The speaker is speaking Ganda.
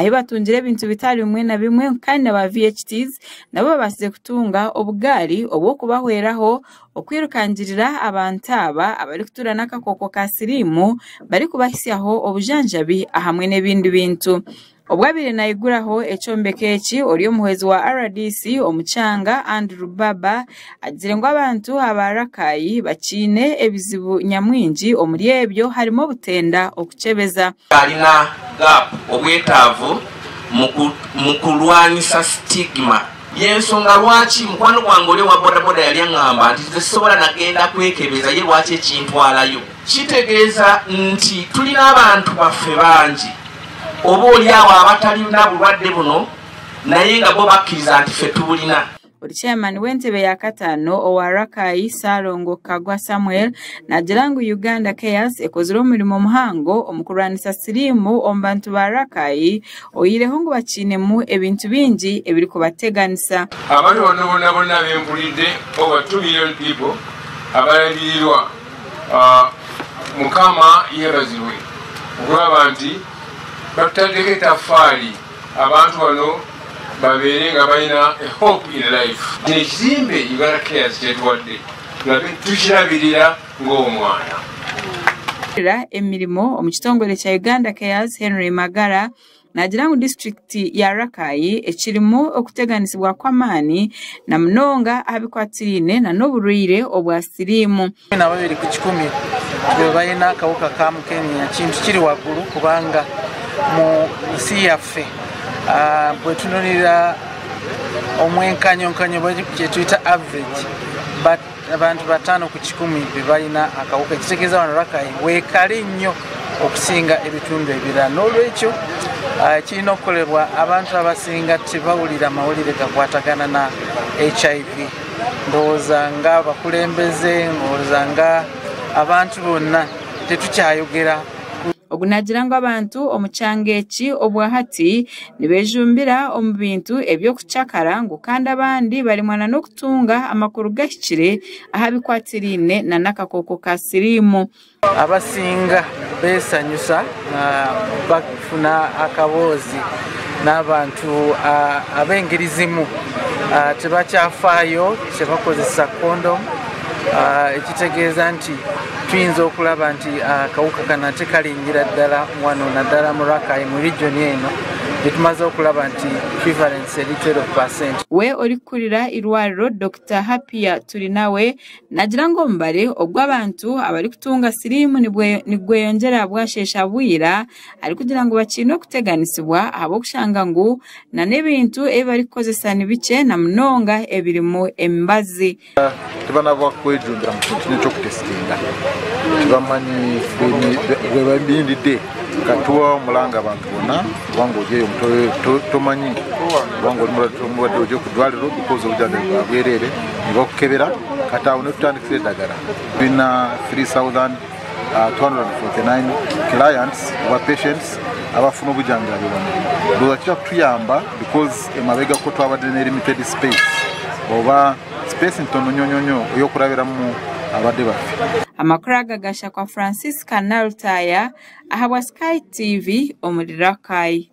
aho batungira ibintu bitari bimwe na bimwe kandi aba VHTs nabo basize kutunga obugari obwo kubahweraho okwirukangirira abantu aba abari kutura n'akakoko ka sirimu bari kubahisiaho obujanjabi ahamwe n'ebindi bintu. Obwabire naiguraho echombeke eki oli omuhezi wa RDC omuchanga Andrew Baba agire ngo abantu abarakayi bakine ebizibu nyamwingi omuri ebyo harimo butenda okuchebeza alina gap obwetaavu mukulwanisa stigma yensonga lwaki mukwano gwange oli wa bodaboda yali aŋŋamba nti tesobola nagenda kwekebeza ye lwaki ekintwalayo kitegeeza nti tulina abantu baffe bangi oba oliawo abatalina bulwadde buno naye nga bo bakkiriza nti ffe tubulina. Chairman w'entebe ya kataano owa Rakai Salongo Kagwa Samuel nagira ngu Uganda Cares ekozere omulimo muhango omukulwanisa sirimu omubantu ba Rakai oyireho ngu bakinemu ebintu bingi ebiri kubateganisa. Abantu bonna bempulidde over 2 million people abalabirirwa Mukama yeebazibwe okulaba nti batandika ettaffaali abantu bano babeere nga balina a hope in life. Ekizimbe Uganda Cares kyetwadde tukirabirira ng'omwana. Emirimu omu kitongole kya Uganda Cares Henry Magara nagira ngu district ya Rakai ekirimu okuteganisibwa kw'amaani na munonga abikwatirine na n'oburwire obwa sirimu. N'ababiri ku 10 balina akawuka ka Mukenya kintu kiri waggulu kubanga mu nsi yaffe bwe tunulira omwenkanyo kye tuyita average abantu 5 ku 10 be balina akawuka ekitegeeza wano Rakai weekali nnyo okusinga ebitundu ebirala n'olwekyo kirina okukolebwa abantu abasinga tebawulira amawulire gakwatagana na HIV ndowooza nga abakulembeze ndowooza nga abantu bonna tetukyayogera. Ogunagira ngo abantu omuchanga eki obwa hati nibejumbira omu bintu ebyokuchakara ngu kandi abandi bali mwana n'okutunga amakuru gahikire ahabikwatirine na nakakoko ka sirimu. Abasinga besanyusa bafuna akaboozi n'abantu ab'engeri zimu tebakyafaayo tebakozesa kondom ekitegeeza nti tuyinza okulaba nti akawuka kano ate kalingira ddala wano naddala mu Rakai mu region eno tumaze okulaba nti prevalence eri 12%. We olikulira irwariro Dr. Hapia tulinawe nagira ngo mbare ogw'abantu abari kutunga sirimu nigweyongera bwashesha bwira ari kugira ngo bakine okuteganisibwa abo kushanga ngu na n'ebintu ebari kukozesa nibice na munonga ebirimu embazi. Tibana bakwejumbira mu kintu ky'okutesitinga tibamanyi bwe babindidde katuwa omulanga abantu bonna kubanga ojeyo tomanyi kubanga oli ojja kudwaliro because obujanjabi bwabwerere ne bakukebera kati awo ne tutandikira eddagala. Tulina 3,249 clients oba patients abafuna obujanjabi bano. Ndowooza kijja kutuyamba because emabegako twabadde ne limited space oba space ntono nyonyonyo ey'okulabiramu abadde baffe. Amakuru agagasha kwa Francis Kanalutaya ahabwa Sky TV omuri Rakai.